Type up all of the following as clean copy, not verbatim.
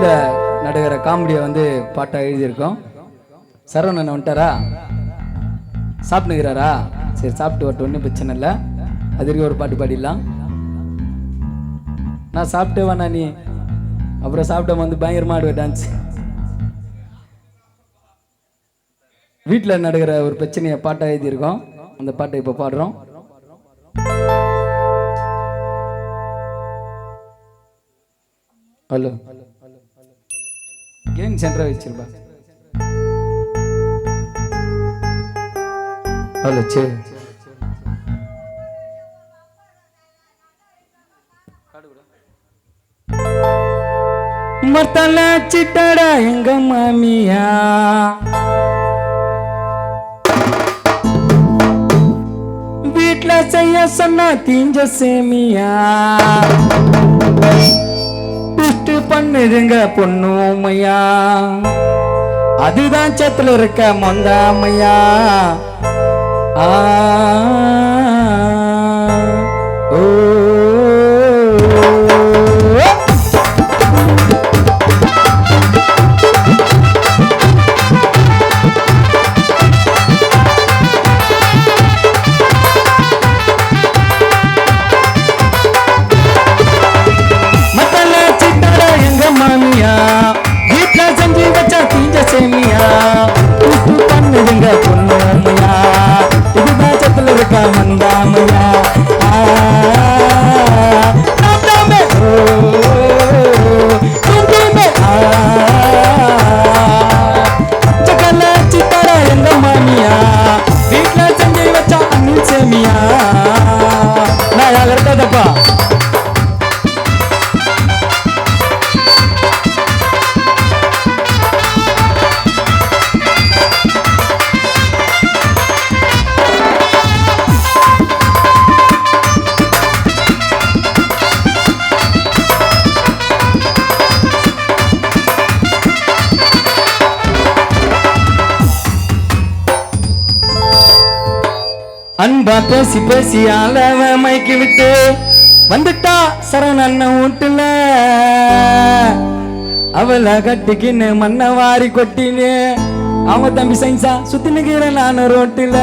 வீட்டில் நடுகிற காமெடியை வந்து பாட்டாக எழுதியிருக்கோம். சரவணன் வந்துட்டாரா? சாப்பிட்டுக்கிறாரா? சரி, சாப்பிட்டு வரட்டும், ஒன்றும் பிரச்சனை இல்லை. அது வரைக்கும் ஒரு பாட்டு பாடிடலாம். நான் சாப்பிட்டே வேணா நீ அப்புறம் சாப்பிட்ட வந்து பயங்கரமா ஆடுவேன் டான்ஸ். வீட்டில் நடுகிற ஒரு பிரச்சனையை பாட்டாக எழுதியிருக்கோம். அந்த பாட்டை இப்போ பாடுறோம். ஹலோ, கேம் சென்டரா வச்சிருப்பா. ஹலோ, சரி மத்தல சிட்டடா எங்க மாமியா, வீட்ல செய்ய சொன்னா தீஞ்ச சேமியா, புஷ்டு பண்ணுதுங்க பொண்ணு உமையா, அதுதான் சத்துல இருக்க மொந்தாமையா. ஓ அன்பா பேசி பேசி அளவ மைக்கு விட்டு வந்துட்டா சரண் அண்ணன் வீட்டுல, அவளை கட்டிக்கின்னு மண்ணை வாரி கொட்டினு அவங்க தம்பி சைன்ஸா சுத்தி நிக்கிறேன் நான் ரோட்டுல.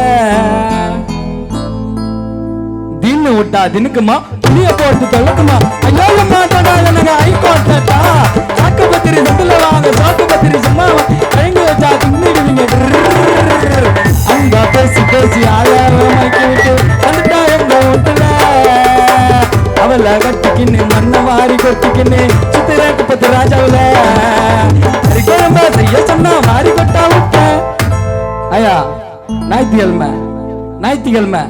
தின்னு விட்டா தினுக்குமா புளிய போட்டு தொலைக்குமா, ஐயோ மாட்டோட ஐகோட்டா சாக்கு பத்திரி சத்துல வாங்க சாக்கு பத்திரி சும்மா கழங்கி வச்சா தின்னுடுவீங்க. அன்பா பேசி பேசி அளவ மைக்கு விட்டு வந்துட்டா எங்க வீட்டுல, அவளை கட்டிக்கின்னு மண்ணை வாரி கொட்டிக்கின்னு சுத்திரக்கு பத்து ராஜாவில குழம்ப செய்ய சொன்னா வாரி கொட்டா விட்ட. ஐயா ஞாயிற்றுக்கிழமை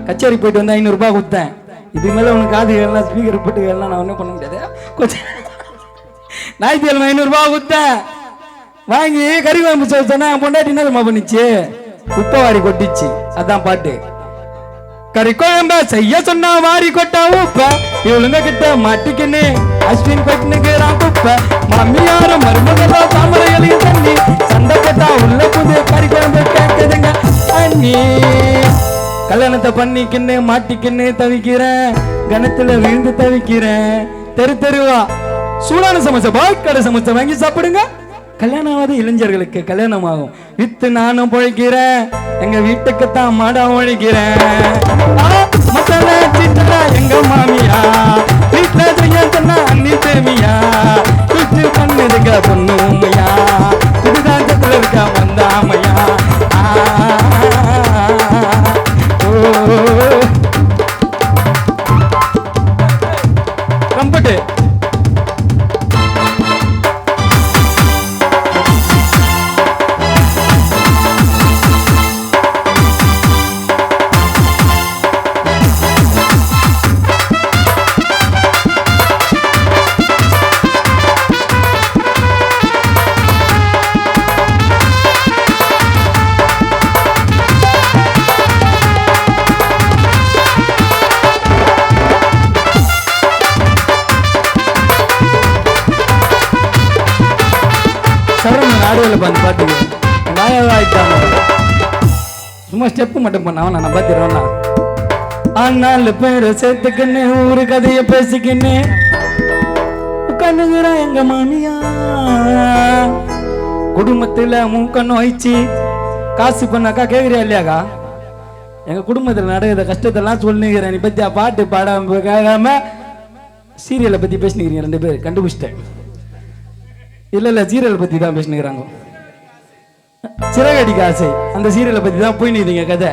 கச்சேரி போயிட்டு வந்து 500 ரூபாய் கொடுத்தேன். இது மேல உனக்கு காது கேட்கலாம், ஸ்பீக்கர் போட்டு கேட்கலாம், நான் ஒன்றும் பண்ண முடியாது. கொஞ்சம் ஞாயிற்றுக்கிழமை 500 ரூபாய் கொடுத்தேன். வாங்கி கறி குழம்பு சொன்னா பொண்டாட்டி என்ன பண்ணிச்சு, உப்பை வாரி கொட்டிச்சு. அதான் பாட்டு. கறி குழம்ப செய்ய சொன்னா வாரி கொட்டா உப்ப, இவளுங்க கிட்ட மாட்டிக்கின்னு அஸ்வின் கொட்டினுக்குறான் குப்ப. மாமியார மருமகளா தாமரைகளையும் தண்ணி சண்டை போட்டா உள்ள புது கறி குழம்பு கேட்குதுங்க அண்ணி. கல்யாணத்தை பண்ணிக்கின்னு மாட்டிக்கின்னு தவிக்கிறேன், கணத்துல விழுந்து தவிக்கிறேன். தெரு தெருவா சூடான சமைச்ச பாய்க்கடை சமைச்ச வாங்கி சாப்பிடுங்க. கல்யாணம் ஆகாத இளைஞர்களுக்கு கல்யாணம் ஆகும். வித்து நானும் பொழைக்கிறேன், எங்க வீட்டுக்குத்தான் மாடா ஒழிக்கிறேன். எங்க மாமியா வீட்டுல செய்ய சொன்னா அண்ணி சேமியா, குச்சி பண்ணுதுங்க பொண்ணு உண்மையா, இதுதான் இருக்கா வந்தாமையா. கம்பட்டு ஆடுவில் பார்த்து பாட்டுக்கு நாயாயிட்டாங்க. சும்மா ஸ்டெப்பு மட்டும் பண்ணாவன் நான் பார்த்துருவேண்ணா. 4 பேரை சேர்த்துக்கின்னு ஊரு கதையை பேசிக்கின்னு உட்காந்துங்கிற எங்க மாமியா குடும்பத்துல மூக்க நோய்ச்சி காசு பண்ணாக்கா கேக்குறியா இல்லையாக்கா? எங்க குடும்பத்துல நடக்கிற கஷ்டத்தெல்லாம் சொல்லுங்கிறேன். நீ பத்தியா பாட்டு பாடாம கேட்காம சீரியலை பத்தி பேசினுக்கிறீங்க 2 பேர் கண்டுபிடிச்சிட்டேன். இல்ல சீரியலை பத்தி தான் பேசினுக்கிறாங்க. சிறகடிக்க ஆசை அந்த சீரியலை பத்தி தான் போய் நீங்க கதை.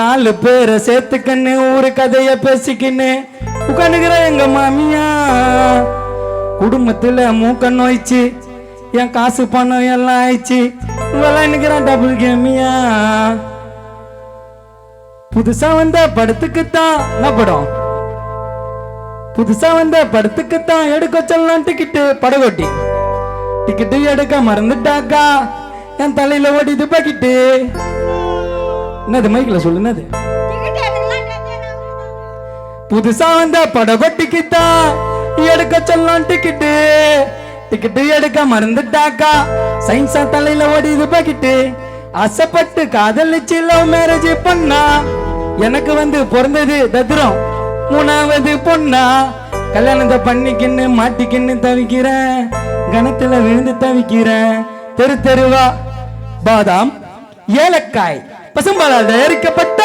4 பேரை சேர்த்துக்கன்னு ஒரு கதைய பேசிக்கின்னு உட்காந்துக்கிற எங்க மாமியா குடும்பத்துல மூக்க நோய்ச்சு என் காசு பணம் எல்லாம் ஆயிடுச்சு விளையாண்டுக்கிறான் டபுள் கேமியா. புதுசா வந்த படத்துக்குத்தான் என்ன படம்? புதுசா வந்த படத்துக்குத்தான் எடுக்க சொல்லலாம் டிக்கெட்டு படகோட்டி டிக்கெட்டு எடுக்க மறந்துட்டாக்கா என் தலையில ஓடிது பாக்கிட்டு. என்னது மைக்கில் சொல்லு என்னது? புதுசா வந்த படகோட்டிக்குத்தான் எடுக்க சொல்லலாம் டிக்கெட்டு டிக்கெட்டு எடுக்க மறந்துட்டாக்கா சயின்ஸா தலையில ஓடிது பாக்கிட்டு. ஆசைப்பட்டு காதலிச்சு லவ் மேரேஜ் பண்ணா எனக்கு வந்து பிறந்தது தத்ரம் 3வது பொண்ணா. கல்யாணத்தை பண்ணிக்கின்னு மாட்டிக்கின்னு தவிக்கிறேன் கணத்துல விழுந்து தவிக்கிறேன். தெரு தெருவா பாதாம் ஏலக்காய் பசும்பாலால் தயாரிக்கப்பட்ட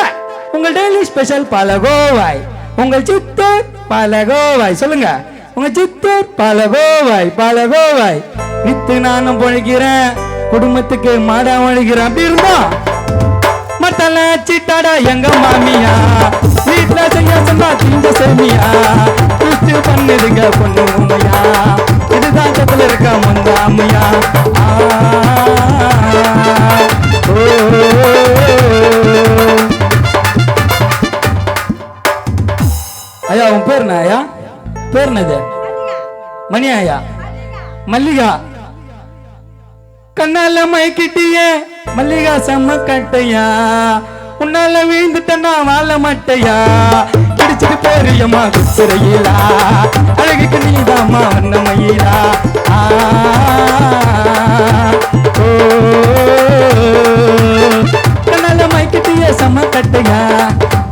உங்கள் டெய்லி ஸ்பெஷல் பாலகோவாய் உங்கள் சித்தூர் பாலகோவாய். சொல்லுங்க உங்க சித்தூர் பாலகோவாய் பாலகோவாய். வித்து நானும் பொழைக்கிறேன் குடும்பத்துக்கு மாடா ஒழிக்கிறேன். அப்படி இருந்தா மட்டல சிட்டாடா எங்க மாமியா வீட்டுல செய்ய சொன்னா திங்க சேமியா குத்து பண்ணுதுங்க பொண்ணு உண்மையா இதுதான் கத்துல இருக்க முந்தாமையா. ஐயா உன் பேர் என்ன ஐயா? பேர் என்னது? மணி ஐயா மல்லிகா. கண்ணால மைக்கிட்டியே மல்லிகா செம்ம கட்டையா உன்னால வீழ்ந்துட்டா வாழ மாட்டையா கிடிச்சிட்டு போறியம்மா குத்துறையிலா அழகுக்கு நீதாமா வண்ணமயிலா. கண்ணால மைக்கிட்டியே செம்ம கட்டையா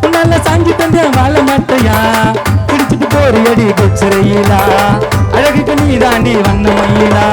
உன்னால சாஞ்சி தந்த வாழ மாட்டையா கிடிச்சிட்டு போறியடி குத்துறையிலா அழகுக்கு நீதாண்டி வண்ணமயிலா.